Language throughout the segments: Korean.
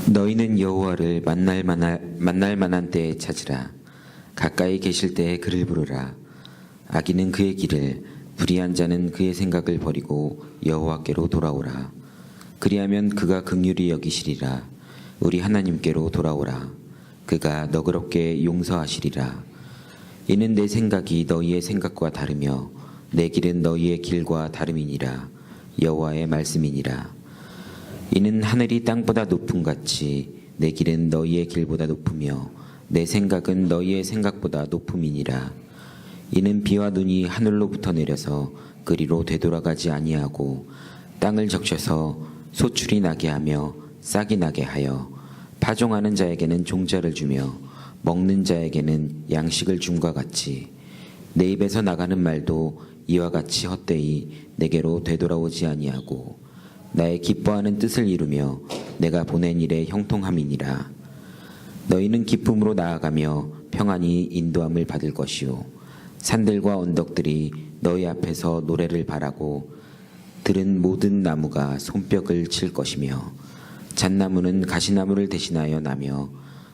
너희는 여호와를 만날 만한 때에 찾으라. 가까이 계실 때에 그를 부르라. 악인은 그의 길을, 불의한 자는 그의 생각을 버리고 여호와께로 돌아오라. 그리하면 그가 긍휼히 여기시리라. 우리 하나님께로 돌아오라. 그가 너그럽게 용서하시리라. 이는 내 생각이 너희의 생각과 다르며 내 길은 너희의 길과 다름이니라. 여호와의 말씀이니라. 이는 하늘이 땅보다 높음같이 내 길은 너희의 길보다 높으며 내 생각은 너희의 생각보다 높음이니라. 이는 비와 눈이 하늘로부터 내려서 그리로 되돌아가지 아니하고 땅을 적셔서 소출이 나게 하며 싹이 나게 하여 파종하는 자에게는 종자를 주며 먹는 자에게는 양식을 줌과 같이 내 입에서 나가는 말도 이와 같이 헛되이 내게로 되돌아오지 아니하고 나의 기뻐하는 뜻을 이루며 내가 보낸 일에 형통함이니라. 너희는 기쁨으로 나아가며 평안히 인도함을 받을 것이요 산들과 언덕들이 너희 앞에서 노래를 바라고 들은 모든 나무가 손뼉을 칠 것이며 잣나무는 가시나무를 대신하여 나며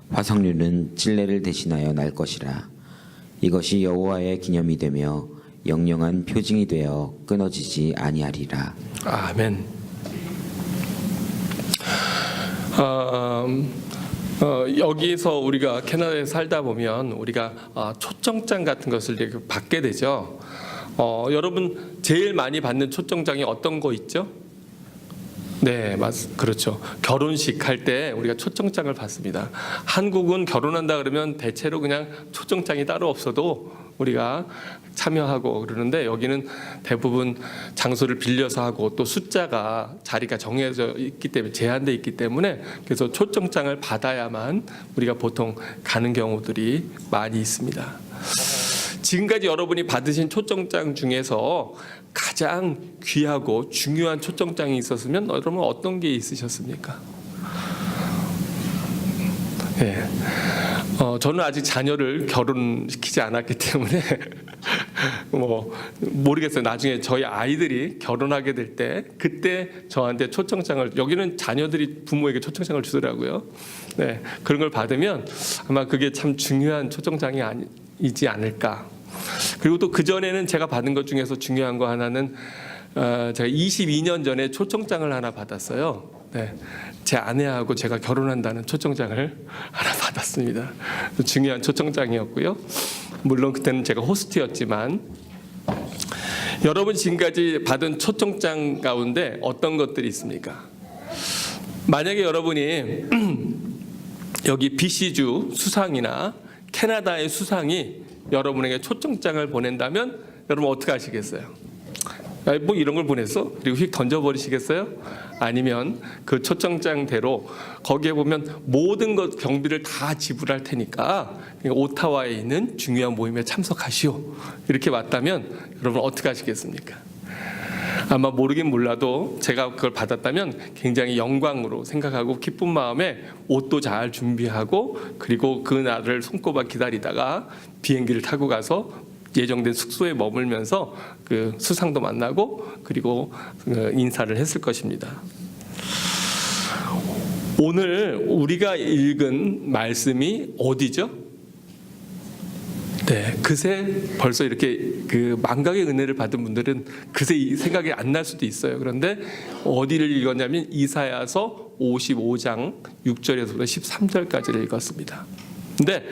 화석류는 찔레를 대신하여 날 것이라. 이것이 여호와의 기념이 되며 영영한 표징이 되어 끊어지지 아니하리라. 아멘. 여기서 우리가 캐나다에 살다 보면 우리가 초청장 같은 것을 이렇게 받게 되죠. 여러분 제일 많이 받는 초청장이 어떤 거 있죠? 네, 그렇죠. 결혼식 할 때 우리가 초청장을 받습니다. 한국은 결혼한다 그러면 대체로 그냥 초청장이 따로 없어도 우리가 참여하고 그러는데 여기는 대부분 장소를 빌려서 하고 또 숫자가 자리가 정해져 있기 때문에 제한돼 있기 때문에 그래서 초청장을 받아야만 우리가 보통 가는 경우들이 많이 있습니다. 지금까지 여러분이 받으신 초청장 중에서 가장 귀하고 중요한 초청장이 있었으면 여러분 어떤 게 있으셨습니까? 네. 저는 아직 자녀를 결혼시키지 않았기 때문에 모르겠어요. 나중에 저희 아이들이 결혼하게 될 때 그때 저한테 초청장을, 여기는 자녀들이 부모에게 초청장을 주더라고요. 네, 그런 걸 받으면 아마 그게 참 중요한 초청장이 아니지 않을까. 그리고 또 그전에는 제가 받은 것 중에서 중요한 거 하나는 제가 22년 전에 초청장을 하나 받았어요. 네, 제 아내하고 제가 결혼한다는 초청장을 하나 받았습니다. 중요한 초청장이었고요. 물론 그때는 제가 호스트였지만 여러분 지금까지 받은 초청장 가운데 어떤 것들이 있습니까? 만약에 여러분이 여기 BC주 수상이나 캐나다의 수상이 여러분에게 초청장을 보낸다면 여러분 어떻게 하시겠어요? 뭐 이런 걸 보냈어? 그리고 휙 던져버리시겠어요? 아니면 그 초청장대로 거기에 보면 모든 것 경비를 다 지불할 테니까 오타와에 있는 중요한 모임에 참석하시오, 이렇게 왔다면 여러분 어떻게 하시겠습니까? 아마 모르긴 몰라도 제가 그걸 받았다면 굉장히 영광으로 생각하고 기쁜 마음에 옷도 잘 준비하고 그리고 그 날을 손꼽아 기다리다가 비행기를 타고 가서 예정된 숙소에 머물면서 그 수상도 만나고 그리고 인사를 했을 것입니다. 오늘 우리가 읽은 말씀이 어디죠? 네, 그새 벌써 이렇게 그 망각의 은혜를 받은 분들은 그새 생각이 안 날 수도 있어요. 그런데 어디를 읽었냐면 이사야서 55장 6절에서부터 13절까지를 읽었습니다. 근데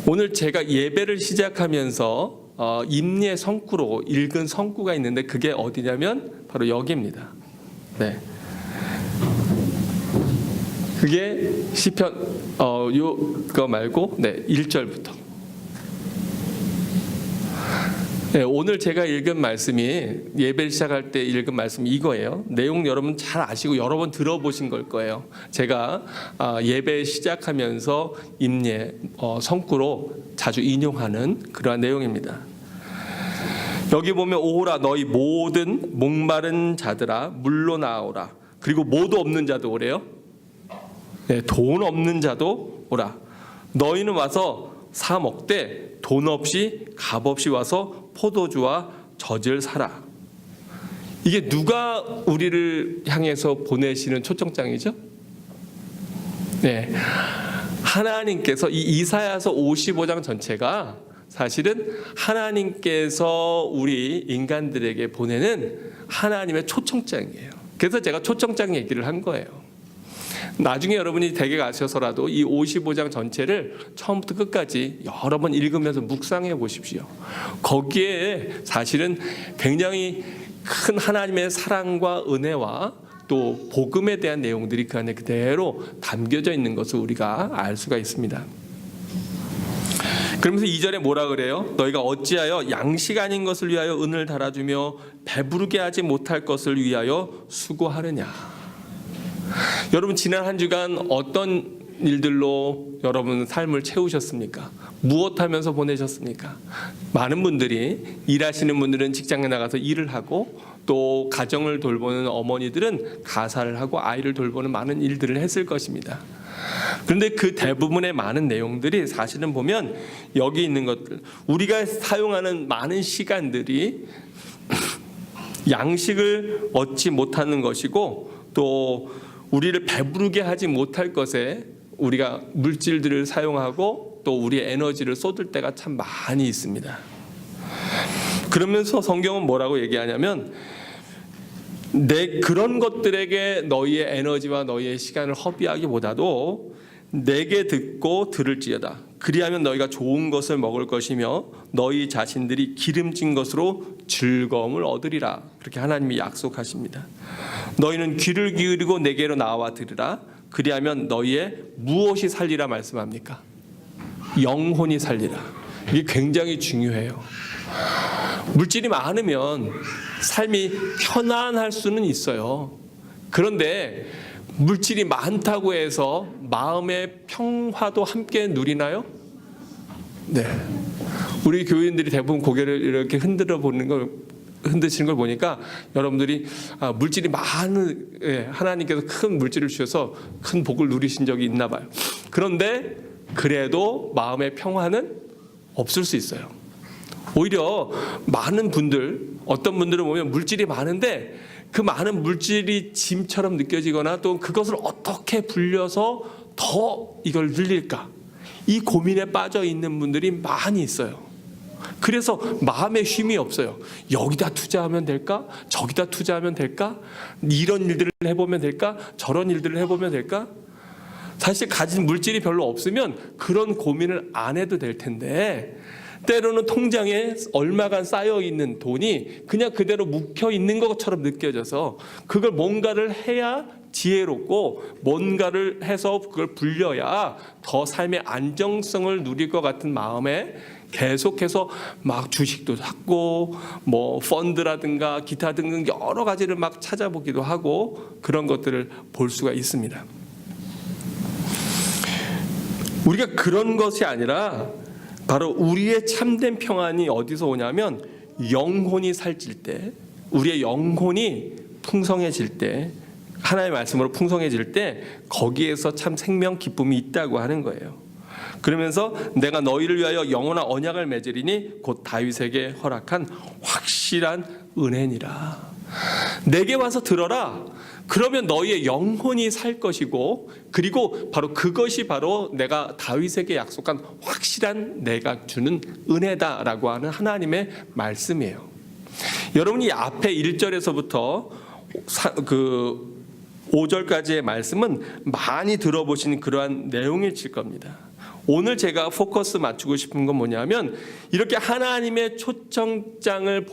오늘 제가 예배를 시작하면서 임리의 성구로 읽은 성구가 있는데 그게 어디냐면 바로 여기입니다. 네, 그게 시편 그거 말고 1절부터. 네, 오늘 제가 읽은 말씀이 예배를 시작할 때 읽은 말씀이 이거예요. 내용 여러분 잘 아시고 여러 번 들어보신 걸 거예요. 제가 예배 시작하면서 임례 성구로 자주 인용하는 그러한 내용입니다. 여기 보면 오라 너희 모든 목마른 자들아 물로 나오라. 그리고 모두 없는 자도 오래요. 네, 돈 없는 자도 오라. 너희는 와서 사 먹되 돈 없이 값 없이 와서 포도주와 젖을 사라. 이게 누가 우리를 향해서 보내시는 초청장이죠? 네, 하나님께서 이 이사야서 55장 전체가 사실은 하나님께서 우리 인간들에게 보내는 하나님의 초청장이에요. 그래서 제가 초청장 얘기를 한 거예요. 나중에 여러분이 댁에 가셔서라도 이 55장 전체를 처음부터 끝까지 여러 번 읽으면서 묵상해 보십시오. 거기에 사실은 굉장히 큰 하나님의 사랑과 은혜와 또 복음에 대한 내용들이 그 안에 그대로 담겨져 있는 것을 우리가 알 수가 있습니다. 그러면서 2절에 뭐라 그래요? 너희가 어찌하여 양식 아닌 것을 위하여 은을 달아주며 배부르게 하지 못할 것을 위하여 수고하느냐. 여러분 지난 한 주간 어떤 일들로 여러분 삶을 채우셨습니까? 무엇 하면서 보내셨습니까? 많은 분들이 일하시는 분들은 직장에 나가서 일을 하고 또 가정을 돌보는 어머니들은 가사를 하고 아이를 돌보는 많은 일들을 했을 것입니다. 그런데 그 대부분의 많은 내용들이 사실은 보면 여기 있는 것들, 우리가 사용하는 많은 시간들이 양식을 얻지 못하는 것이고 또 우리를 배부르게 하지 못할 것에 우리가 물질들을 사용하고 또 우리의 에너지를 쏟을 때가 참 많이 있습니다. 그러면서 성경은 뭐라고 얘기하냐면 그런 것들에게 너희의 에너지와 너희의 시간을 허비하기보다도 내게 듣고 들을지어다. 그리하면 너희가 좋은 것을 먹을 것이며 너희 자신들이 기름진 것으로 즐거움을 얻으리라. 그렇게 하나님이 약속하십니다. 너희는 귀를 기울이고 내게로 나와 들으라. 그리하면 너희의 무엇이 살리라 말씀합니까? 영혼이 살리라. 이게 굉장히 중요해요. 물질이 많으면 삶이 편안할 수는 있어요. 그런데 물질이 많다고 해서 마음의 평화도 함께 누리나요? 네. 우리 교인들이 대부분 고개를 이렇게 흔드시는 걸 보니까 여러분들이 물질이 많은, 하나님께서 큰 물질을 주셔서 큰 복을 누리신 적이 있나 봐요. 그런데 그래도 마음의 평화는 없을 수 있어요. 오히려 많은 분들, 어떤 분들은 보면 물질이 많은데 그 많은 물질이 짐처럼 느껴지거나 또 그것을 어떻게 불려서 더 이걸 늘릴까, 이 고민에 빠져 있는 분들이 많이 있어요. 그래서 마음에 쉼이 없어요. 여기다 투자하면 될까? 저기다 투자하면 될까? 이런 일들을 해보면 될까? 저런 일들을 해보면 될까? 사실 가진 물질이 별로 없으면 그런 고민을 안 해도 될 텐데 때로는 통장에 얼마간 쌓여있는 돈이 그냥 그대로 묵혀있는 것처럼 느껴져서 그걸 뭔가를 해야 지혜롭고 뭔가를 해서 그걸 불려야 더 삶의 안정성을 누릴 것 같은 마음에 계속해서 막 주식도 샀고 뭐 펀드라든가 기타 등등 여러 가지를 막 찾아보기도 하고 그런 것들을 볼 수가 있습니다. 우리가 그런 것이 아니라 바로 우리의 참된 평안이 어디서 오냐면 영혼이 살찔 때, 우리의 영혼이 풍성해질 때, 하나님의 말씀으로 풍성해질 때 거기에서 참 생명 기쁨이 있다고 하는 거예요. 그러면서 내가 너희를 위하여 영원한 언약을 맺으리니 곧 다윗에게 허락한 확실한 은혜니라. 내게 와서 들어라. 그러면 너희의 영혼이 살 것이고, 그리고 바로 그것이 바로 내가 다윗에게 약속한 확실한 내가 주는 은혜다라고 하는 하나님의 말씀이에요. 여러분이 앞에 1절에서부터 그 5절까지의 말씀은 많이 들어보신 그러한 내용일 겁니다. 오늘 제가 포커스 맞추고 싶은 건 뭐냐면 이렇게 하나님이 초청장을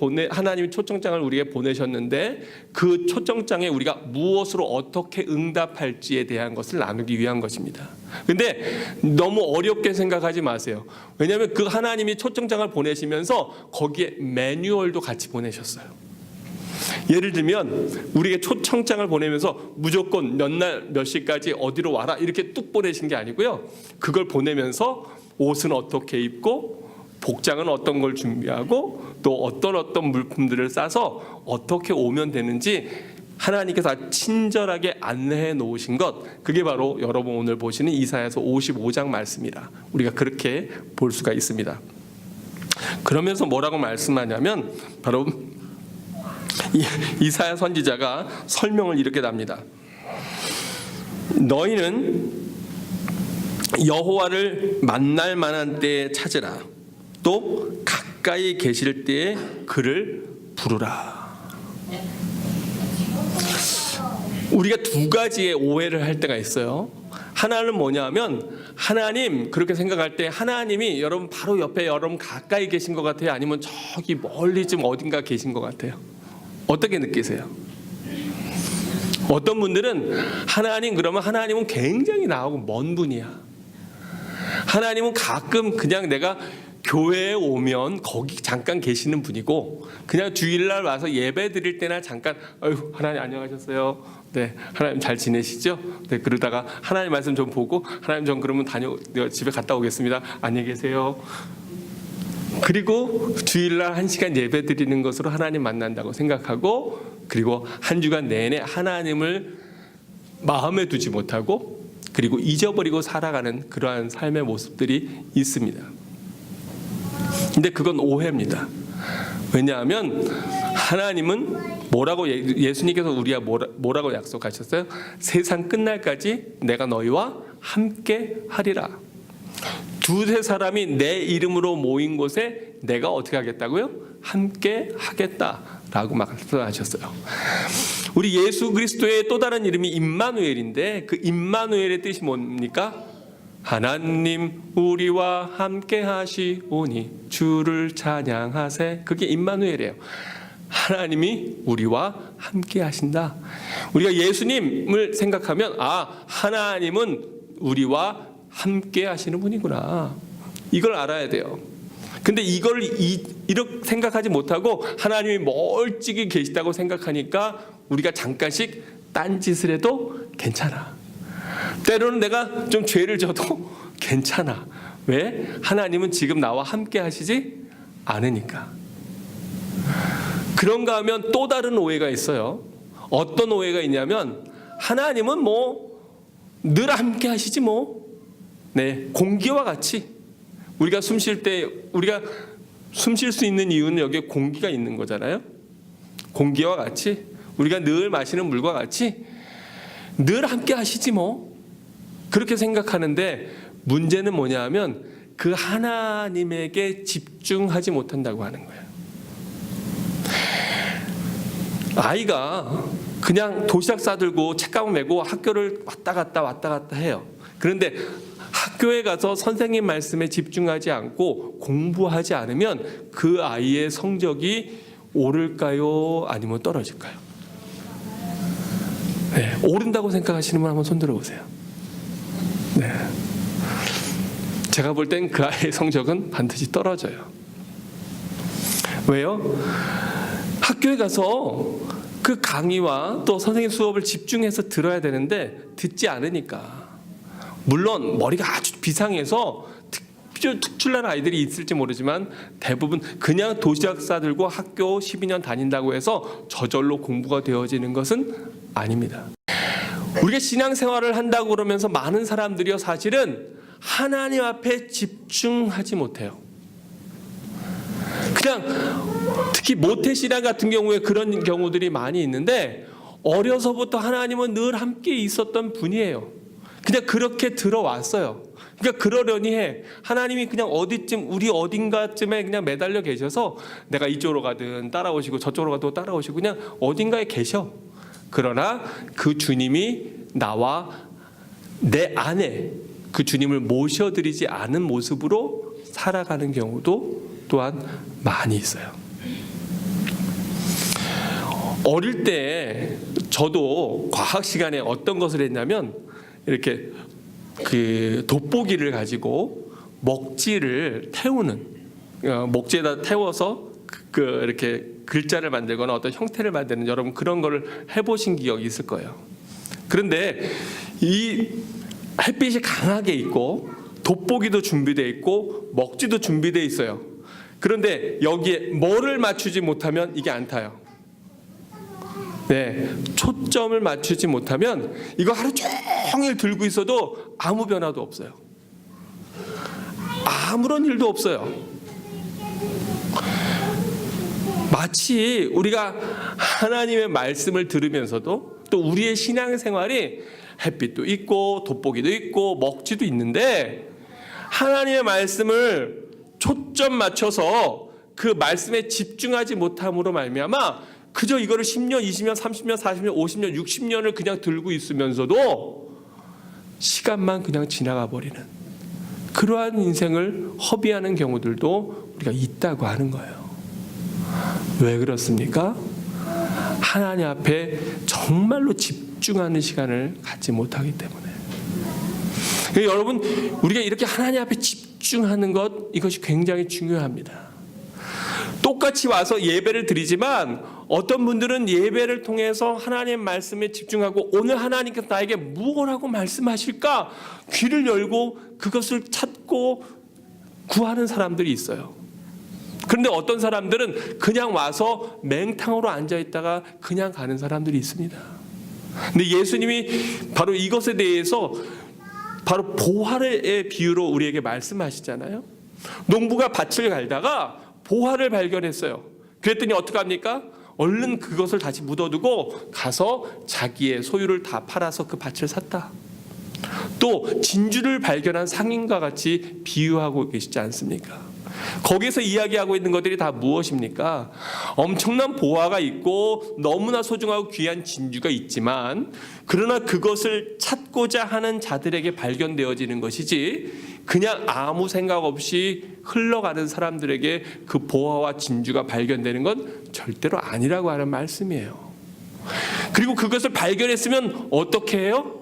우리에게 보내셨는데 그 초청장에 우리가 무엇으로 어떻게 응답할지에 대한 것을 나누기 위한 것입니다. 근데 너무 어렵게 생각하지 마세요. 왜냐하면 그 하나님이 초청장을 보내시면서 거기에 매뉴얼도 같이 보내셨어요. 예를 들면 우리에게 초청장을 보내면서 무조건 몇 날 몇 시까지 어디로 와라 이렇게 뚝 보내신 게 아니고요. 그걸 보내면서 옷은 어떻게 입고 복장은 어떤 걸 준비하고 또 어떤 물품들을 싸서 어떻게 오면 되는지 하나님께서 친절하게 안내해 놓으신 것, 그게 바로 여러분 오늘 보시는 이사야서 55장 말씀이라 우리가 그렇게 볼 수가 있습니다. 그러면서 뭐라고 말씀하냐면 바로 이사야 선지자가 설명을 이렇게 합니다. 너희는 여호와를 만날 만한 때에 찾으라. 또 가까이 계실 때에 그를 부르라. 우리가 두 가지의 오해를 할 때가 있어요. 하나는 뭐냐면 하나님 그렇게 생각할 때 하나님이 여러분 바로 옆에 여러분 가까이 계신 것 같아요? 아니면 저기 멀리 좀 어딘가 계신 것 같아요? 어떻게 느끼세요? 어떤 분들은 하나님 그러면 하나님은 굉장히 나하고 먼 분이야. 하나님은 가끔 그냥 내가 교회에 오면 거기 잠깐 계시는 분이고 그냥 주일날 와서 예배 드릴 때나 잠깐 어휴 하나님 안녕하셨어요. 네 하나님 잘 지내시죠? 네 그러다가 하나님 말씀 좀 보고 하나님 전 그러면 집에 갔다 오겠습니다. 안녕히 계세요. 그리고 주일날 1시간 예배 드리는 것으로 하나님 만난다고 생각하고 그리고 한 주간 내내 하나님을 마음에 두지 못하고 그리고 잊어버리고 살아가는 그러한 삶의 모습들이 있습니다. 근데 그건 오해입니다. 왜냐하면 하나님은 뭐라고 예수님께서 우리가 뭐라고 약속하셨어요? 세상 끝날까지 내가 너희와 함께 하리라. 두세 사람이 내 이름으로 모인 곳에 내가 어떻게 하겠다고요? 함께 하겠다라고 말씀하셨어요. 우리 예수 그리스도의 또 다른 이름이 임마누엘인데 그 임마누엘의 뜻이 뭡니까? 하나님 우리와 함께 하시오니 주를 찬양하세. 그게 임마누엘이에요. 하나님이 우리와 함께 하신다. 우리가 예수님을 생각하면 하나님은 우리와 함께 하시는 분이구나. 이걸 알아야 돼요. 근데 이걸 이렇게 생각하지 못하고 하나님이 멀찍이 계시다고 생각하니까 우리가 잠깐씩 딴짓을 해도 괜찮아. 때로는 내가 좀 죄를 져도 괜찮아. 왜? 하나님은 지금 나와 함께 하시지 않으니까. 그런가 하면 또 다른 오해가 있어요. 어떤 오해가 있냐면 하나님은 늘 함께 하시지 네, 공기와 같이 우리가 숨 쉴 때 우리가 숨 쉴 수 있는 이유는 여기에 공기가 있는 거잖아요. 공기와 같이 우리가 늘 마시는 물과 같이 늘 함께 하시지 그렇게 생각하는데 문제는 뭐냐 하면 그 하나님에게 집중하지 못한다고 하는 거예요. 아이가 그냥 도시락 싸들고 책가방 메고 학교를 왔다 갔다 해요. 그런데 학교에 가서 선생님 말씀에 집중하지 않고 공부하지 않으면 그 아이의 성적이 오를까요? 아니면 떨어질까요? 네, 오른다고 생각하시는 분 한번 손 들어보세요. 네, 제가 볼 땐 그 아이의 성적은 반드시 떨어져요. 왜요? 학교에 가서 그 강의와 또 선생님 수업을 집중해서 들어야 되는데 듣지 않으니까 물론 머리가 아주 비상해서 특출난 아이들이 있을지 모르지만 대부분 그냥 도시락 싸들고 학교 12년 다닌다고 해서 저절로 공부가 되어지는 것은 아닙니다. 우리가 신앙생활을 한다고 그러면서 많은 사람들이요 사실은 하나님 앞에 집중하지 못해요. 그냥 특히 모태신앙 같은 경우에 그런 경우들이 많이 있는데 어려서부터 하나님은 늘 함께 있었던 분이에요. 그냥 그렇게 들어왔어요. 그러니까 그러려니 해. 하나님이 그냥 어디쯤 우리 어딘가쯤에 그냥 매달려 계셔서 내가 이쪽으로 가든 따라오시고 저쪽으로 가도 따라오시고 그냥 어딘가에 계셔. 그러나 그 주님이 나와 내 안에 그 주님을 모셔드리지 않은 모습으로 살아가는 경우도 또한 많이 있어요. 어릴 때 저도 과학 시간에 어떤 것을 했냐면 이렇게 그 돋보기를 가지고 먹지를 태우는 먹지에다 태워서 이렇게 글자를 만들거나 어떤 형태를 만드는 여러분 그런 거를 해보신 기억이 있을 거예요. 그런데 이 햇빛이 강하게 있고 돋보기도 준비되어 있고 먹지도 준비되어 있어요. 그런데 여기에 뭐를 맞추지 못하면 이게 안 타요. 네, 초점을 맞추지 못하면 이거 하루 종일 들고 있어도 아무 변화도 없어요. 아무런 일도 없어요. 마치 우리가 하나님의 말씀을 들으면서도 또 우리의 신앙생활이 햇빛도 있고 돋보기도 있고 먹지도 있는데 하나님의 말씀을 초점 맞춰서 그 말씀에 집중하지 못함으로 말미암아 그저 이거를 10년, 20년, 30년, 40년, 50년, 60년을 그냥 들고 있으면서도 시간만 그냥 지나가 버리는 그러한 인생을 허비하는 경우들도 우리가 있다고 하는 거예요. 왜 그렇습니까? 하나님 앞에 정말로 집중하는 시간을 갖지 못하기 때문에. 여러분, 우리가 이렇게 하나님 앞에 집중하는 것, 이것이 굉장히 중요합니다. 똑같이 와서 예배를 드리지만 어떤 분들은 예배를 통해서 하나님의 말씀에 집중하고 오늘 하나님께서 나에게 무엇이라고 말씀하실까 귀를 열고 그것을 찾고 구하는 사람들이 있어요. 그런데 어떤 사람들은 그냥 와서 맹탕으로 앉아있다가 그냥 가는 사람들이 있습니다. 근데 예수님이 바로 이것에 대해서 바로 보화의 비유로 우리에게 말씀하시잖아요. 농부가 밭을 갈다가 보화를 발견했어요. 그랬더니 어떡합니까? 얼른 그것을 다시 묻어두고 가서 자기의 소유를 다 팔아서 그 밭을 샀다. 또 진주를 발견한 상인과 같이 비유하고 계시지 않습니까? 거기에서 이야기하고 있는 것들이 다 무엇입니까? 엄청난 보화가 있고 너무나 소중하고 귀한 진주가 있지만 그러나 그것을 찾고자 하는 자들에게 발견되어지는 것이지 그냥 아무 생각 없이 흘러가는 사람들에게 그 보화와 진주가 발견되는 건 절대로 아니라고 하는 말씀이에요. 그리고 그것을 발견했으면 어떻게 해요?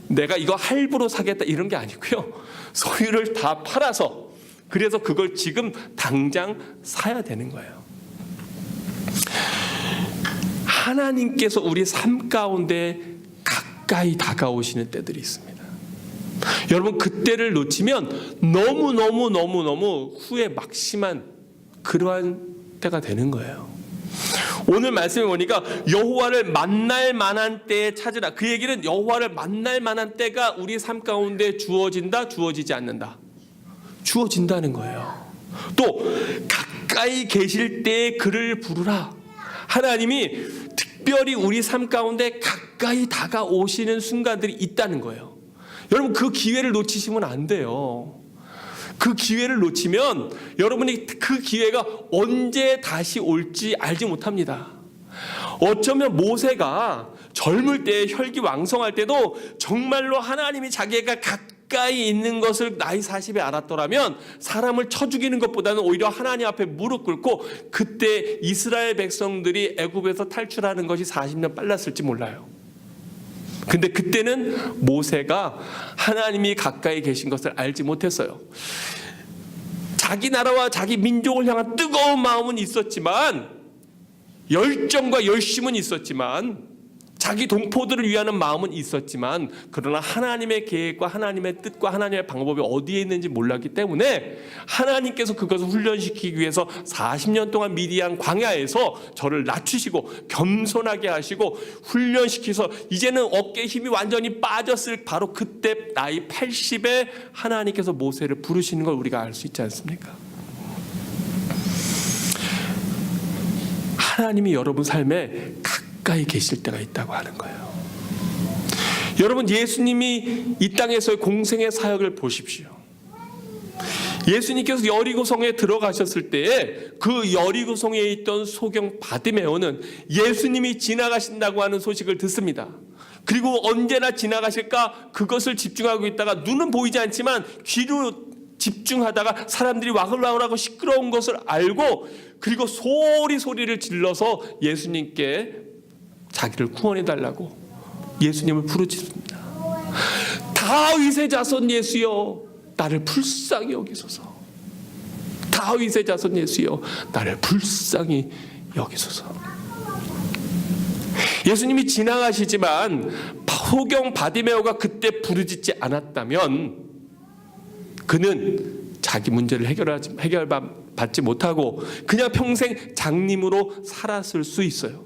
내가 이거 할부로 사겠다 이런 게 아니고요. 소유를 다 팔아서 그래서 그걸 지금 당장 사야 되는 거예요. 하나님께서 우리 삶 가운데 가까이 다가오시는 때들이 있습니다. 여러분 그때를 놓치면 너무 후회 막심한 그러한 때가 되는 거예요. 오늘 말씀에 보니까 여호와를 만날 만한 때에 찾으라. 그 얘기는 여호와를 만날 만한 때가 우리 삶 가운데 주어진다, 주어지지 않는다. 주어진다는 거예요. 또 가까이 계실 때에 그를 부르라. 하나님이 특별히 우리 삶 가운데 가까이 다가오시는 순간들이 있다는 거예요. 여러분 그 기회를 놓치시면 안 돼요. 그 기회를 놓치면 여러분이 그 기회가 언제 다시 올지 알지 못합니다. 어쩌면 모세가 젊을 때 혈기왕성할 때도 정말로 하나님이 자기가 가까이 있는 것을 나이 40에 알았더라면 사람을 쳐 죽이는 것보다는 오히려 하나님 앞에 무릎 꿇고 그때 이스라엘 백성들이 애굽에서 탈출하는 것이 40년 빨랐을지 몰라요. 근데 그때는 모세가 하나님이 가까이 계신 것을 알지 못했어요. 자기 나라와 자기 민족을 향한 뜨거운 마음은 있었지만 열정과 열심은 있었지만 자기 동포들을 위하는 마음은 있었지만 그러나 하나님의 계획과 하나님의 뜻과 하나님의 방법이 어디에 있는지 몰랐기 때문에 하나님께서 그것을 훈련시키기 위해서 40년 동안 미디안 광야에서 저를 낮추시고 겸손하게 하시고 훈련시켜서 이제는 어깨에 힘이 완전히 빠졌을 바로 그때 나이 80에 하나님께서 모세를 부르시는 걸 우리가 알 수 있지 않습니까? 하나님이 여러분 삶에 가까이 계실 때가 있다고 하는 거예요. 여러분 예수님이 이 땅에서의 공생의 사역을 보십시오. 예수님께서 여리고성에 들어가셨을 때에 그 여리고성에 있던 소경 바디메오는 예수님이 지나가신다고 하는 소식을 듣습니다. 그리고 언제나 지나가실까 그것을 집중하고 있다가 눈은 보이지 않지만 귀로 집중하다가 사람들이 와글와글하고 시끄러운 것을 알고 그리고 소리를 질러서 예수님께 자기를 구원해달라고 예수님을 부르짖습니다. 다윗의 자손 예수여 나를 불쌍히 여기소서. 다윗의 자손 예수여 나를 불쌍히 여기소서. 예수님이 지나가시지만 소경 바디메오가 그때 부르짖지 않았다면 그는 자기 문제를 해결받지 못하고 그냥 평생 장님으로 살았을 수 있어요.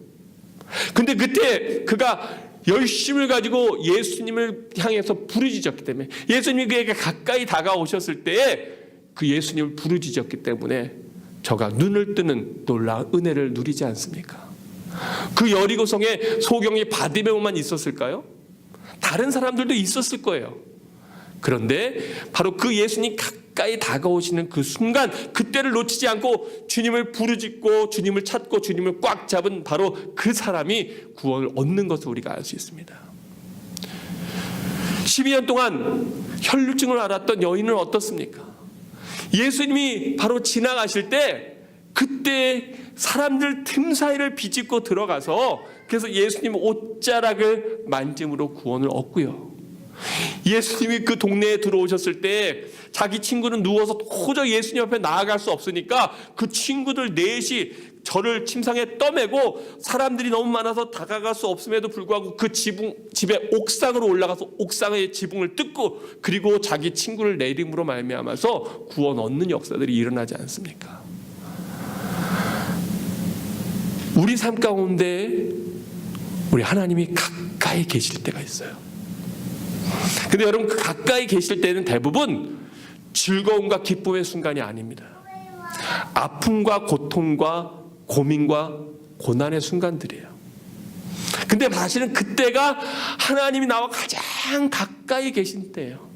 근데 그때 그가 열심을 가지고 예수님을 향해서 부르짖었기 때문에 예수님이 그에게 가까이 다가오셨을 때에 그 예수님을 부르짖었기 때문에 저가 눈을 뜨는 놀라운 은혜를 누리지 않습니까? 그 여리고성에 소경이 바디메오만 있었을까요? 다른 사람들도 있었을 거예요. 그런데 바로 그 예수님 가까이 다가오시는 그 순간, 그때를 놓치지 않고 주님을 부르짖고 주님을 찾고 주님을 꽉 잡은 바로 그 사람이 구원을 얻는 것을 우리가 알 수 있습니다. 12년 동안 혈루증을 앓았던 여인은 어떻습니까? 예수님이 바로 지나가실 때 그때 사람들 틈 사이를 비집고 들어가서 그래서 예수님 옷자락을 만짐으로 구원을 얻고요. 예수님이 그 동네에 들어오셨을 때 자기 친구는 누워서 도저히 예수님 앞에 나아갈 수 없으니까 그 친구들 넷이 저를 침상에 떠매고 사람들이 너무 많아서 다가갈 수 없음에도 불구하고 그 집의 옥상으로 올라가서 옥상의 지붕을 뜯고 그리고 자기 친구를 내림으로 말미암아서 구원 얻는 역사들이 일어나지 않습니까? 우리 삶 가운데 우리 하나님이 가까이 계실 때가 있어요. 근데 여러분 그 가까이 계실 때는 대부분 즐거움과 기쁨의 순간이 아닙니다. 아픔과 고통과 고민과 고난의 순간들이에요. 근데 사실은 그때가 하나님이 나와 가장 가까이 계신 때예요.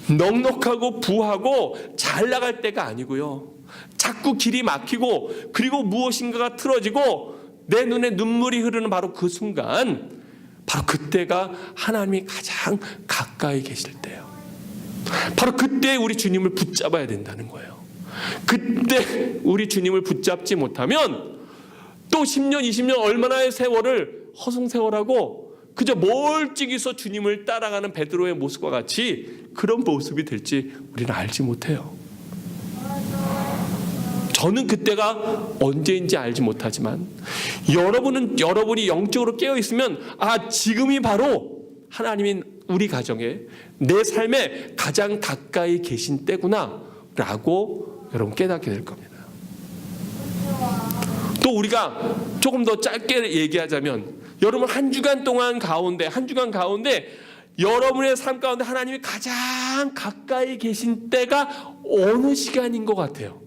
넉넉하고 부하고 잘 나갈 때가 아니고요. 자꾸 길이 막히고 그리고 무엇인가가 틀어지고 내 눈에 눈물이 흐르는 바로 그 순간, 바로 그때가 하나님이 가장 가까이 계실 때예요. 바로 그때 우리 주님을 붙잡아야 된다는 거예요. 그때 우리 주님을 붙잡지 못하면 또 10년, 20년 얼마나의 세월을 허송세월하고 그저 멀찍이서 주님을 따라가는 베드로의 모습과 같이 그런 모습이 될지 우리는 알지 못해요. 저는 그때가 언제인지 알지 못하지만 여러분이 영적으로 깨어 있으면 지금이 바로 하나님인 우리 가정에 내 삶에 가장 가까이 계신 때구나 라고 여러분 깨닫게 될 겁니다. 또 우리가 조금 더 짧게 얘기하자면 여러분 한 주간 가운데 여러분의 삶 가운데 하나님이 가장 가까이 계신 때가 어느 시간인 것 같아요?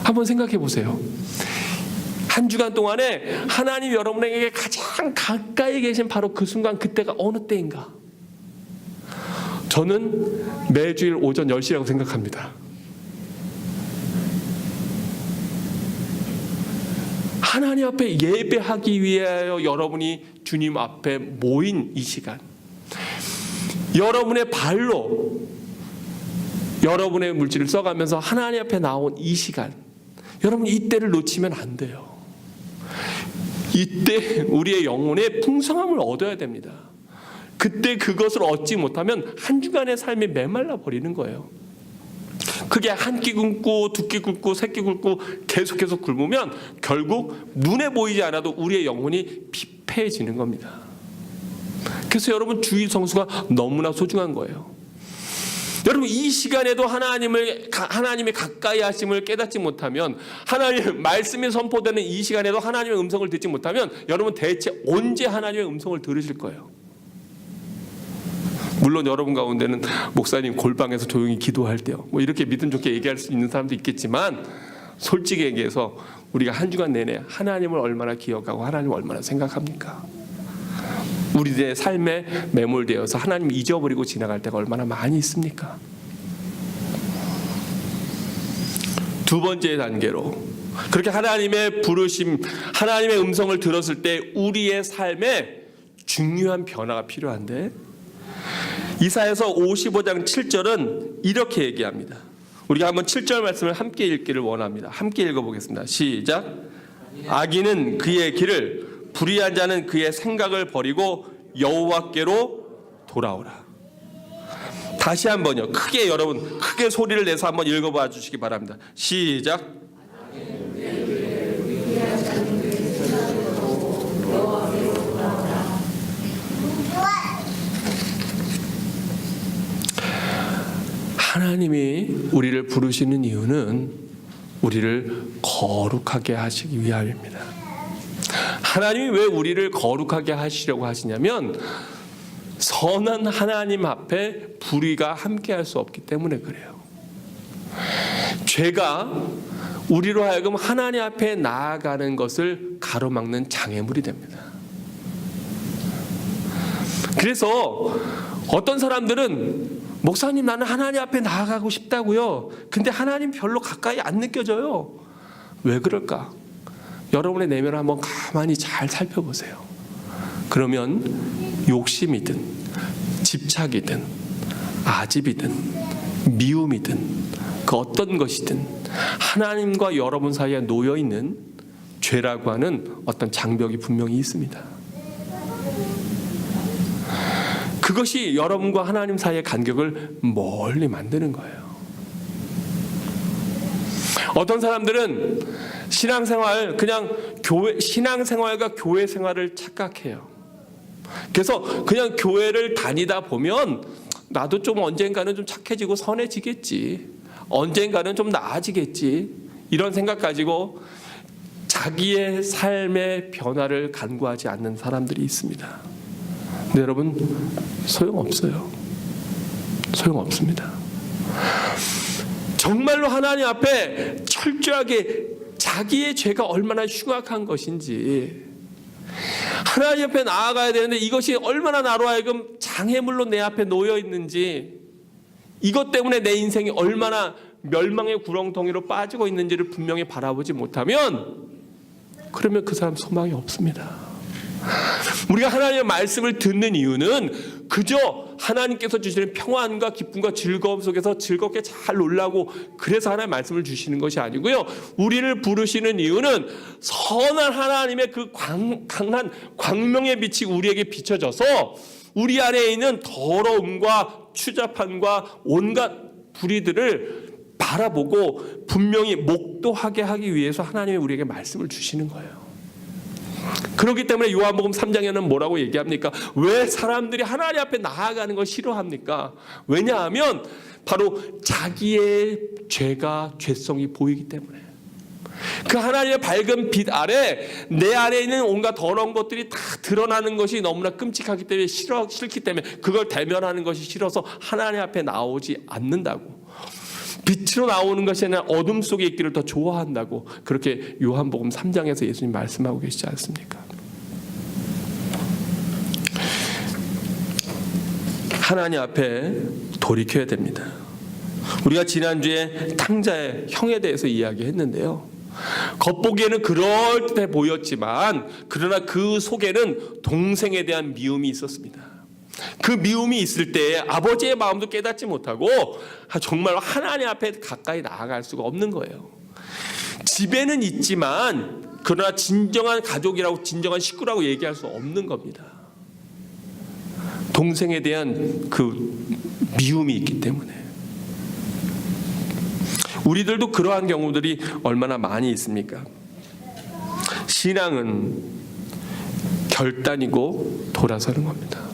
한번 생각해 보세요. 한 주간 동안에 하나님 여러분에게 가장 가까이 계신 바로 그 순간, 그때가 어느 때인가? 저는 매주일 오전 10시라고 생각합니다. 하나님 앞에 예배하기 위하여 여러분이 주님 앞에 모인 이 시간, 여러분의 발로 여러분의 물질을 써가면서 하나님 앞에 나온 이 시간, 여러분 이때를 놓치면 안 돼요. 이때 우리의 영혼의 풍성함을 얻어야 됩니다. 그때 그것을 얻지 못하면 한 주간의 삶이 메말라 버리는 거예요. 그게 한 끼 굶고 두 끼 굶고 세 끼 굶고 계속 굶으면 결국 눈에 보이지 않아도 우리의 영혼이 피폐해지는 겁니다. 그래서 여러분 주일 성수가 너무나 소중한 거예요. 여러분 이 시간에도 하나님의 가까이 하심을 깨닫지 못하면, 하나님의 말씀이 선포되는 이 시간에도 하나님의 음성을 듣지 못하면 여러분 대체 언제 하나님의 음성을 들으실 거예요? 물론 여러분 가운데는 목사님 골방에서 조용히 기도할 때요, 이렇게 믿음 좋게 얘기할 수 있는 사람도 있겠지만, 솔직히 얘기해서 우리가 한 주간 내내 하나님을 얼마나 기억하고 하나님을 얼마나 생각합니까? 우리의 삶에 매몰되어서 하나님 잊어버리고 지나갈 때가 얼마나 많이 있습니까? 두 번째 단계로, 그렇게 하나님의 부르심, 하나님의 음성을 들었을 때 우리의 삶에 중요한 변화가 필요한데, 이사야서 55장 7절은 이렇게 얘기합니다. 우리가 한번 7절 말씀을 함께 읽기를 원합니다. 함께 읽어보겠습니다. 시작. 악인은 그의 길을, 불의한 자는 그의 생각을 버리고 여호와께로 돌아오라. 다시 한번요. 여러분 크게 소리를 내서 한번 읽어봐 주시기 바랍니다. 시작. 하나님이 우리를 부르시는 이유는 우리를 거룩하게 하시기 위함입니다. 하나님이 왜 우리를 거룩하게 하시려고 하시냐면, 선한 하나님 앞에 불의가 함께할 수 없기 때문에 그래요. 죄가 우리로 하여금 하나님 앞에 나아가는 것을 가로막는 장애물이 됩니다. 그래서 어떤 사람들은 목사님 나는 하나님 앞에 나아가고 싶다고요. 근데 하나님 별로 가까이 안 느껴져요. 왜 그럴까? 여러분의 내면을 한번 가만히 잘 살펴보세요. 그러면 욕심이든 집착이든 아집이든 미움이든 그 어떤 것이든 하나님과 여러분 사이에 놓여있는 죄라고 하는 어떤 장벽이 분명히 있습니다. 그것이 여러분과 하나님 사이의 간격을 멀리 만드는 거예요. 어떤 사람들은 신앙생활과 교회 생활을 착각해요. 그래서 그냥 교회를 다니다 보면 나도 좀 언젠가는 좀 착해지고 선해지겠지. 언젠가는 좀 나아지겠지. 이런 생각 가지고 자기의 삶의 변화를 간구하지 않는 사람들이 있습니다. 근데 여러분, 소용없어요. 소용없습니다. 정말로 하나님 앞에 철저하게 자기의 죄가 얼마나 흉악한 것인지, 하나님 앞에 나아가야 되는데 이것이 얼마나 나로 하여금 장애물로 내 앞에 놓여 있는지, 이것 때문에 내 인생이 얼마나 멸망의 구렁텅이로 빠지고 있는지를 분명히 바라보지 못하면, 그러면 그 사람 소망이 없습니다. 우리가 하나님의 말씀을 듣는 이유는 그저 하나님께서 주시는 평안과 기쁨과 즐거움 속에서 즐겁게 잘 놀라고 그래서 하나님의 말씀을 주시는 것이 아니고요. 우리를 부르시는 이유는 선한 하나님의 그 강한 광명의 빛이 우리에게 비춰져서 우리 안에 있는 더러움과 추잡함과 온갖 불의들을 바라보고 분명히 목도하게 하기 위해서 하나님이 우리에게 말씀을 주시는 거예요. 그렇기 때문에 요한복음 3장에는 뭐라고 얘기합니까? 왜 사람들이 하나님 앞에 나아가는 걸 싫어합니까? 왜냐하면 바로 자기의 죄가 죄성이 보이기 때문에. 그 하나님의 밝은 빛 아래 내 안에 있는 온갖 더러운 것들이 다 드러나는 것이 너무나 끔찍하기 때문에 싫기 때문에 그걸 대면하는 것이 싫어서 하나님 앞에 나오지 않는다고. 빛으로 나오는 것이 아니라 어둠 속에 있기를 더 좋아한다고 그렇게 요한복음 3장에서 예수님 말씀하고 계시지 않습니까? 하나님 앞에 돌이켜야 됩니다. 우리가 지난주에 탕자의 형에 대해서 이야기했는데요. 겉보기에는 그럴듯해 보였지만 그러나 그 속에는 동생에 대한 미움이 있었습니다. 그 미움이 있을 때 아버지의 마음도 깨닫지 못하고 정말 하나님 앞에 가까이 나아갈 수가 없는 거예요. 집에는 있지만 그러나 진정한 가족이라고 진정한 식구라고 얘기할 수 없는 겁니다. 동생에 대한 그 미움이 있기 때문에. 우리들도 그러한 경우들이 얼마나 많이 있습니까? 신앙은 결단이고 돌아서는 겁니다.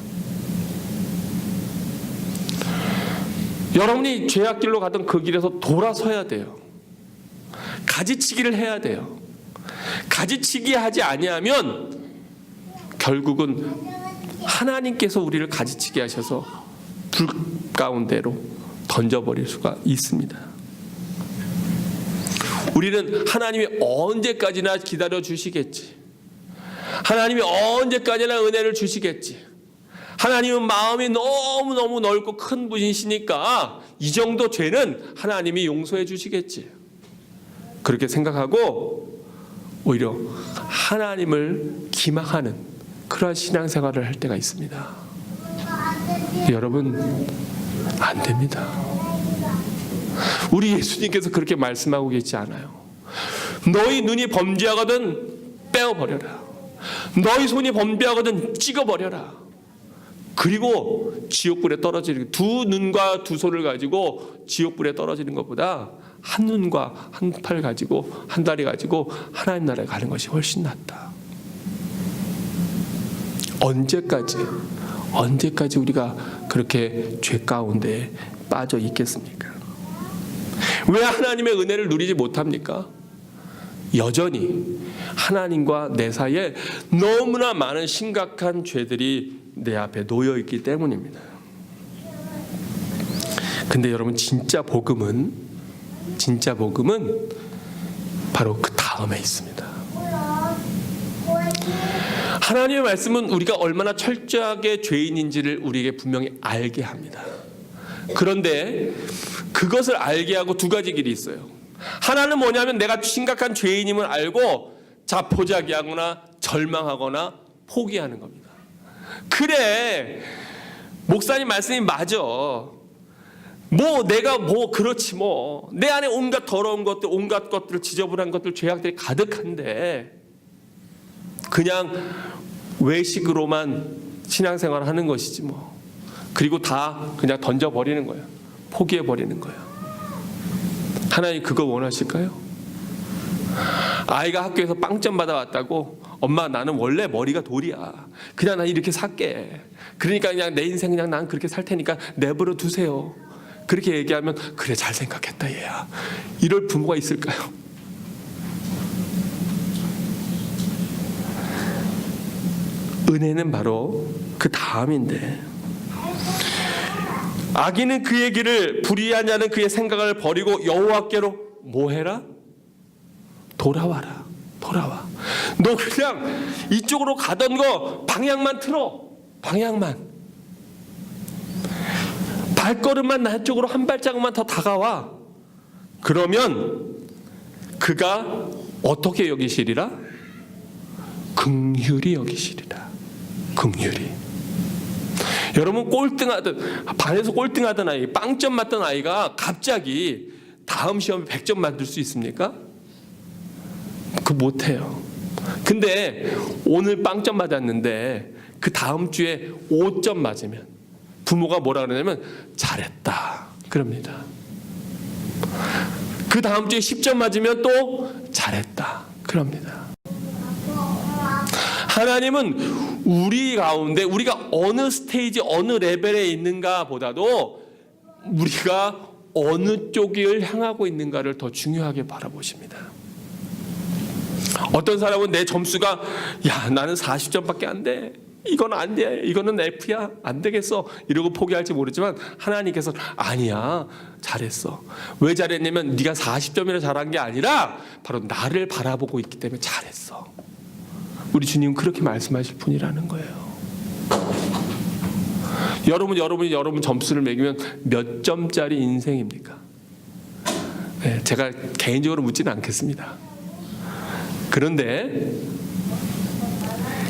여러분이 죄악길로 가던 그 길에서 돌아서야 돼요. 가지치기를 해야 돼요. 가지치기 하지 아니하면 결국은 하나님께서 우리를 가지치기 하셔서 불 가운데로 던져버릴 수가 있습니다. 우리는 하나님이 언제까지나 기다려 주시겠지. 하나님이 언제까지나 은혜를 주시겠지. 하나님은 마음이 너무너무 넓고 큰 분이시니까 이 정도 죄는 하나님이 용서해 주시겠지. 그렇게 생각하고 오히려 하나님을 기망하는 그러한 신앙생활을 할 때가 있습니다. 여러분, 안 됩니다. 우리 예수님께서 그렇게 말씀하고 계시지 않아요. 너희 눈이 범죄하거든 빼어버려라. 너희 손이 범죄하거든 찍어버려라. 그리고 지옥불에 떨어지는, 두 눈과 두 손을 가지고 지옥불에 떨어지는 것보다 한 눈과 한 팔 가지고 한 다리 가지고 하나님 나라에 가는 것이 훨씬 낫다. 언제까지 우리가 그렇게 죄 가운데 빠져 있겠습니까? 왜 하나님의 은혜를 누리지 못합니까? 여전히 하나님과 내 사이에 너무나 많은 심각한 죄들이 내 앞에 놓여 있기 때문입니다. 근데 여러분, 진짜 복음은 바로 그 다음에 있습니다. 하나님의 말씀은 우리가 얼마나 철저하게 죄인인지를 우리에게 분명히 알게 합니다. 그런데 그것을 알게 하고 두 가지 길이 있어요. 하나는 뭐냐면 내가 심각한 죄인임을 알고 자포자기하거나 절망하거나 포기하는 겁니다. 그래, 목사님 말씀이 맞아. 내가 그렇지 내 안에 온갖 더러운 것들, 온갖 것들, 지저분한 것들, 죄악들이 가득한데 그냥 외식으로만 신앙생활을 하는 것이지 그리고 다 그냥 던져버리는 거예요. 포기해버리는 거예요. 하나님 그거 원하실까요? 아이가 학교에서 빵점 받아왔다고, 엄마 나는 원래 머리가 돌이야, 그냥 난 이렇게 살게, 그러니까 그냥 내 인생 그냥 난 그렇게 살 테니까 내버려 두세요, 그렇게 얘기하면 그래 잘 생각했다 얘야, 이럴 부모가 있을까요? 은혜는 바로 그 다음인데, 악인은 그의 길을, 불의한 자는 그의 생각을 버리고 여호와께로 뭐 해라? 돌아와라. 돌아와. 너 그냥 이쪽으로 가던 거 방향만 틀어. 방향만. 발걸음만 나 쪽으로 한 발자국만 더 다가와. 그러면 그가 어떻게 여기시리라? 긍휼히 여기시리라. 긍휼히. 여러분, 꼴등하던, 반에서 꼴등하던 아이, 빵점 맞던 아이가 갑자기 다음 시험에 100점 만들 수 있습니까? 그거 못해요. 근데 오늘 빵점 맞았는데 그 다음 주에 5점 맞으면 부모가 뭐라 그러냐면 잘했다 그럽니다. 그 다음 주에 10점 맞으면 또 잘했다 그럽니다. 하나님은 우리 가운데 우리가 어느 스테이지, 어느 레벨에 있는가 보다도 우리가 어느 쪽을 향하고 있는가를 더 중요하게 바라보십니다. 어떤 사람은 내 점수가 나는 40점밖에 안 돼, 이건 안 돼, 이거는 F야, 안 되겠어, 이러고 포기할지 모르지만 하나님께서 아니야, 잘했어. 왜 잘했냐면 네가 40점이라 잘한 게 아니라 바로 나를 바라보고 있기 때문에 잘했어. 우리 주님은 그렇게 말씀하실 분이라는 거예요. 여러분 점수를 매기면 몇 점짜리 인생입니까? 네, 제가 개인적으로 묻지는 않겠습니다. 그런데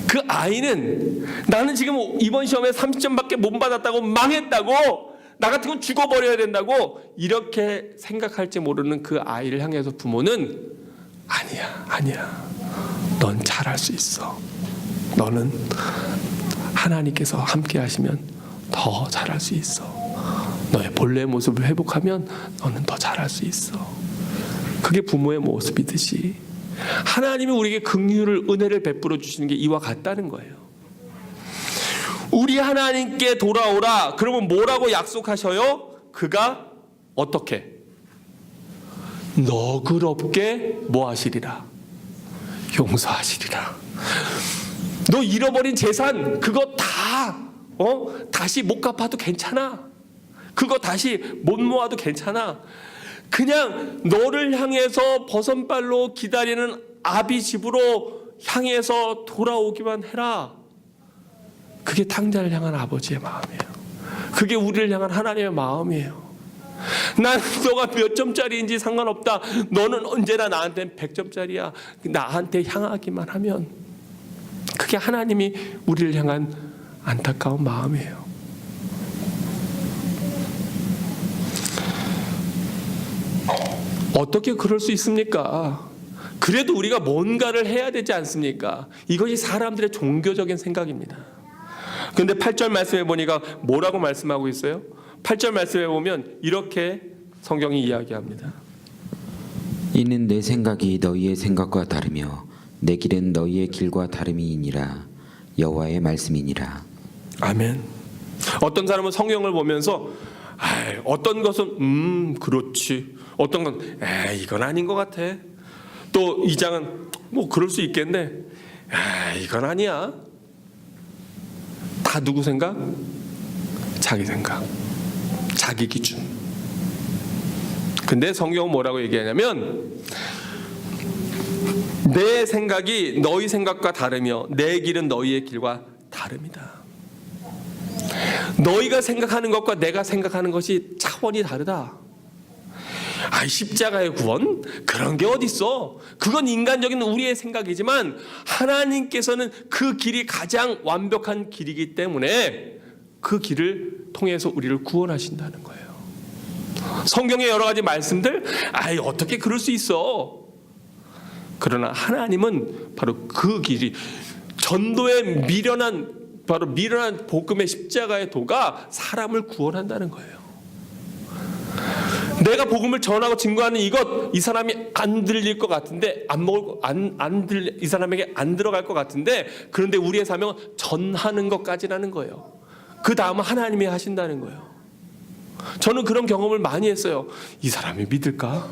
그 아이는 나는 지금 이번 시험에 30점밖에 못 받았다고, 망했다고, 나 같은 건 죽어버려야 된다고 이렇게 생각할지 모르는 그 아이를 향해서 부모는 아니야, 넌 잘할 수 있어. 너는 하나님께서 함께 하시면 더 잘할 수 있어. 너의 본래의 모습을 회복하면 너는 더 잘할 수 있어. 그게 부모의 모습이듯이 하나님이 우리에게 긍휼을, 은혜를 베풀어 주시는 게 이와 같다는 거예요. 우리 하나님께 돌아오라. 그러면 뭐라고 약속하셔요? 그가 어떻게? 너그럽게 뭐 하시리라? 용서하시리라. 너 잃어버린 재산 그거 다 다시 못 갚아도 괜찮아. 그거 다시 못 모아도 괜찮아. 그냥 너를 향해서 버선발로 기다리는 아비 집으로 향해서 돌아오기만 해라. 그게 탕자를 향한 아버지의 마음이에요. 그게 우리를 향한 하나님의 마음이에요. 난 너가 몇 점짜리인지 상관없다. 너는 언제나 나한테는 100점짜리야. 나한테 향하기만 하면 그게 하나님이 우리를 향한 안타까운 마음이에요. 어떻게 그럴 수 있습니까? 그래도 우리가 뭔가를 해야 되지 않습니까? 이것이 사람들의 종교적인 생각입니다. 그런데 8절 말씀에 보니까 뭐라고 말씀하고 있어요? 8절 말씀에 보면 이렇게 성경이 이야기합니다. 이는 내 생각이 너희의 생각과 다르며 내 길은 너희의 길과 다름이니라. 여호와의 말씀이니라. 아멘. 어떤 사람은 성경을 보면서 어떤 것은 그렇지, 어떤 건 이건 아닌 것 같아. 또 이 장은 뭐 그럴 수 있겠네. 이건 아니야. 다 누구 생각? 자기 생각, 자기 기준. 근데 성경은 뭐라고 얘기하냐면 내 생각이 너희 생각과 다르며 내 길은 너희의 길과 다릅니다. 너희가 생각하는 것과 내가 생각하는 것이 차원이 다르다. 십자가의 구원? 그런 게 어딨어? 그건 인간적인 우리의 생각이지만 하나님께서는 그 길이 가장 완벽한 길이기 때문에 그 길을 통해서 우리를 구원하신다는 거예요. 성경의 여러 가지 말씀들, 어떻게 그럴 수 있어? 그러나 하나님은 바로 그 길이, 전도의 미련한 복음의 십자가의 도가 사람을 구원한다는 거예요. 내가 복음을 전하고 증거하는 이것, 이 사람이 안 들릴 것 같은데, 이 사람에게 안 들어갈 것 같은데, 그런데 우리의 사명은 전하는 것까지라는 거예요. 그 다음은 하나님이 하신다는 거예요. 저는 그런 경험을 많이 했어요. 이 사람이 믿을까?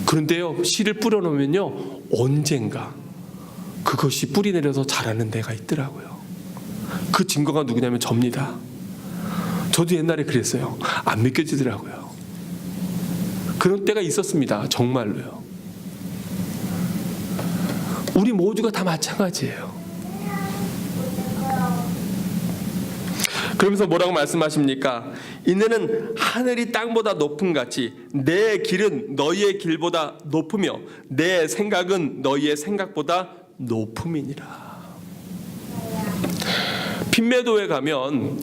그런데요, 씨를 뿌려놓으면요, 언젠가 그것이 뿌리 내려서 자라는 데가 있더라고요. 그 증거가 누구냐면 접니다. 저도 옛날에 그랬어요. 안 믿겨지더라고요. 그런 때가 있었습니다. 정말로요. 우리 모두가 다 마찬가지예요. 그러면서 뭐라고 말씀하십니까? 이제는 하늘이 땅보다 높음 같이 내 길은 너희의 길보다 높으며 내 생각은 너희의 생각보다 높음이니라. 핀메도에 가면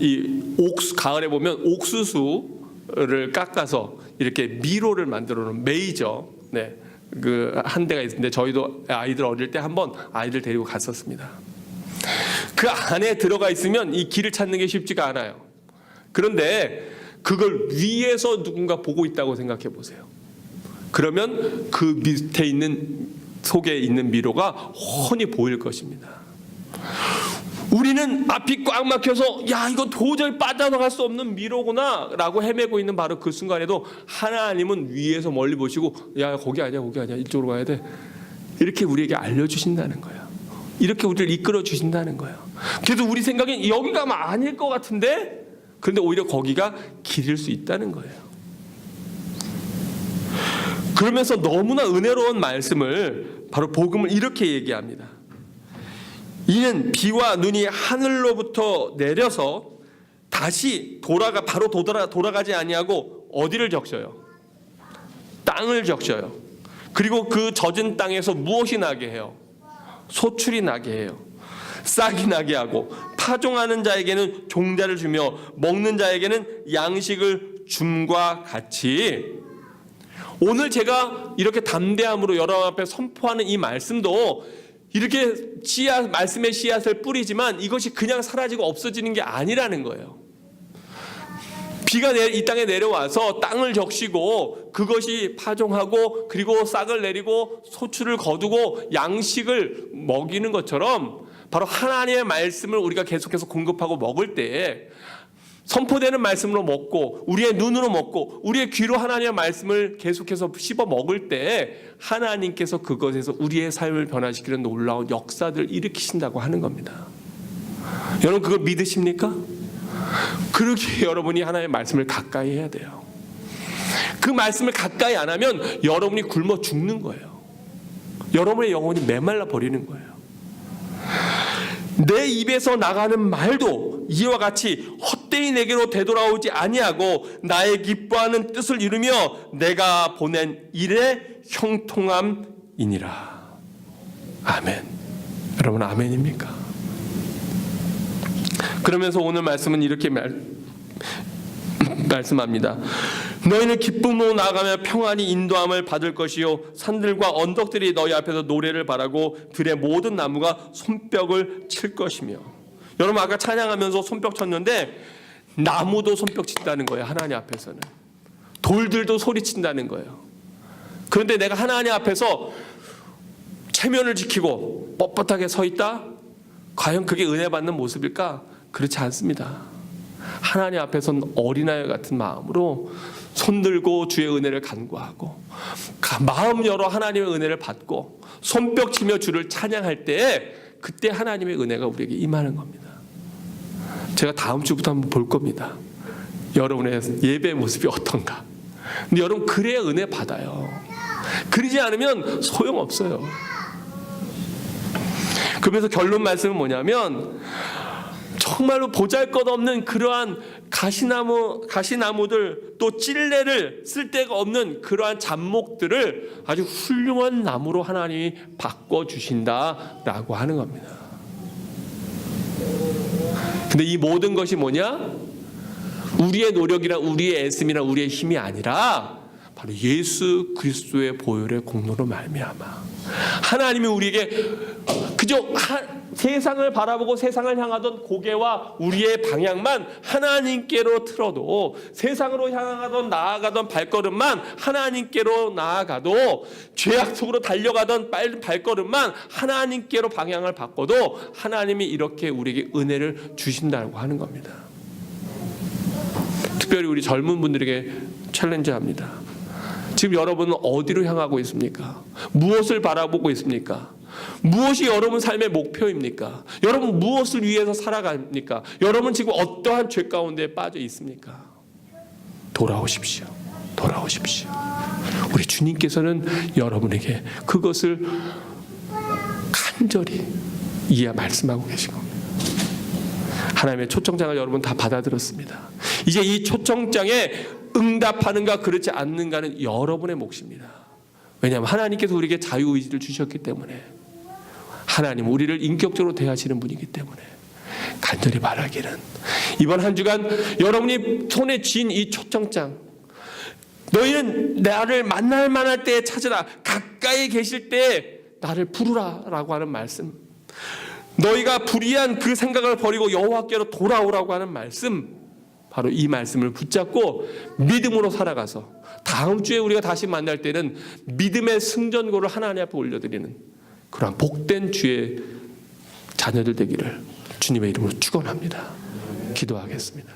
가을에 보면 옥수수를 깎아서 이렇게 미로를 만들어 놓은 메이저, 그 한 대가 있는데 저희도 아이들 어릴 때 한번 아이들 데리고 갔었습니다. 그 안에 들어가 있으면 이 길을 찾는 게 쉽지가 않아요. 그런데 그걸 위에서 누군가 보고 있다고 생각해 보세요. 그러면 그 밑에 있는, 속에 있는 미로가 훤히 보일 것입니다. 우리는 앞이 꽉 막혀서 이건 도저히 빠져나갈 수 없는 미로구나 라고 헤매고 있는 바로 그 순간에도 하나님은 위에서 멀리 보시고 거기 아니야 이쪽으로 가야 돼, 이렇게 우리에게 알려주신다는 거예요. 이렇게 우리를 이끌어 주신다는 거예요. 그래서 우리 생각엔 여기가 아닐 것 같은데, 그런데 오히려 거기가 길일 수 있다는 거예요. 그러면서 너무나 은혜로운 말씀을, 바로 복음을 이렇게 얘기합니다. 이는 비와 눈이 하늘로부터 내려서 다시 돌아가지 아니하고 어디를 적셔요? 땅을 적셔요. 그리고 그 젖은 땅에서 무엇이 나게 해요? 소출이 나게 해요. 싹이 나게 하고 파종하는 자에게는 종자를 주며 먹는 자에게는 양식을 줌과 같이, 오늘 제가 이렇게 담대함으로 여러분 앞에 선포하는 이 말씀도 이렇게 말씀의 씨앗을 뿌리지만 이것이 그냥 사라지고 없어지는 게 아니라는 거예요. 비가 이 땅에 내려와서 땅을 적시고 그것이 파종하고 그리고 싹을 내리고 소출을 거두고 양식을 먹이는 것처럼, 바로 하나님의 말씀을 우리가 계속해서 공급하고 먹을 때, 선포되는 말씀으로 먹고 우리의 눈으로 먹고 우리의 귀로 하나님의 말씀을 계속해서 씹어 먹을 때 하나님께서 그것에서 우리의 삶을 변화시키는 놀라운 역사들을 일으키신다고 하는 겁니다. 여러분 그걸 믿으십니까? 그렇게 여러분이 하나님의 말씀을 가까이 해야 돼요. 그 말씀을 가까이 안 하면 여러분이 굶어 죽는 거예요. 여러분의 영혼이 메말라 버리는 거예요. 내 입에서 나가는 말도 이와 같이 헛되이 내게로 되돌아오지 아니하고 나의 기뻐하는 뜻을 이루며 내가 보낸 일의 형통함이니라. 아멘. 여러분 아멘입니까? 그러면서 오늘 말씀은 이렇게 말씀합니다. 너희는 기쁨으로 나아가며 평안히 인도함을 받을 것이요 산들과 언덕들이 너희 앞에서 노래를 바라고 들의 모든 나무가 손뼉을 칠 것이며. 여러분 아까 찬양하면서 손뼉 쳤는데 나무도 손뼉 친다는 거예요. 하나님 앞에서는 돌들도 소리친다는 거예요. 그런데 내가 하나님 앞에서 체면을 지키고 뻣뻣하게 서 있다? 과연 그게 은혜 받는 모습일까? 그렇지 않습니다. 하나님 앞에서는 어린아이 같은 마음으로 손들고 주의 은혜를 간구하고 마음 열어 하나님의 은혜를 받고 손뼉 치며 주를 찬양할 때, 그때 하나님의 은혜가 우리에게 임하는 겁니다. 제가 다음 주부터 한번 볼 겁니다. 여러분의 예배 모습이 어떤가. 근데 여러분 그래야 은혜 받아요. 그러지 않으면 소용없어요. 그러면서 결론 말씀은 뭐냐면 정말로 보잘것없는 그러한 가시나무들 또 찔레를 쓸데가 없는 그러한 잡목들을 아주 훌륭한 나무로 하나님이 바꿔주신다라고 하는 겁니다. 근데 이 모든 것이 뭐냐? 우리의 노력이나 우리의 애씀이나 우리의 힘이 아니라 바로 예수 그리스도의 보혈의 공로로 말미암아 하나님이 우리에게 그저 세상을 바라보고 세상을 향하던 고개와 우리의 방향만 하나님께로 틀어도 세상으로 향하던 나아가던 발걸음만 하나님께로 나아가도 죄악 속으로 달려가던 발걸음만 하나님께로 방향을 바꿔도 하나님이 이렇게 우리에게 은혜를 주신다고 하는 겁니다. 특별히 우리 젊은 분들에게 챌린지합니다. 지금 여러분은 어디로 향하고 있습니까? 무엇을 바라보고 있습니까? 무엇이 여러분 삶의 목표입니까? 여러분 무엇을 위해서 살아갑니까? 여러분 지금 어떠한 죄 가운데 빠져 있습니까? 돌아오십시오. 돌아오십시오. 우리 주님께서는 여러분에게 그것을 간절히 말씀하고 계신 겁니다. 하나님의 초청장을 여러분 다 받아들였습니다. 이제 이 초청장에 응답하는가 그렇지 않는가는 여러분의 몫입니다. 왜냐하면 하나님께서 우리에게 자유의지를 주셨기 때문에 하나님 우리를 인격적으로 대하시는 분이기 때문에 간절히 바라기는 이번 한 주간 여러분이 손에 쥔 이 초청장 너희는 나를 만날 만할 때에 찾으라 가까이 계실 때에 나를 부르라 라고 하는 말씀 너희가 불의한 그 생각을 버리고 여호와께로 돌아오라고 하는 말씀 바로 이 말씀을 붙잡고 믿음으로 살아가서 다음 주에 우리가 다시 만날 때는 믿음의 승전고를 하나님 앞에 올려드리는 그러한 복된 주의 자녀들 되기를 주님의 이름으로 축원합니다. 기도하겠습니다.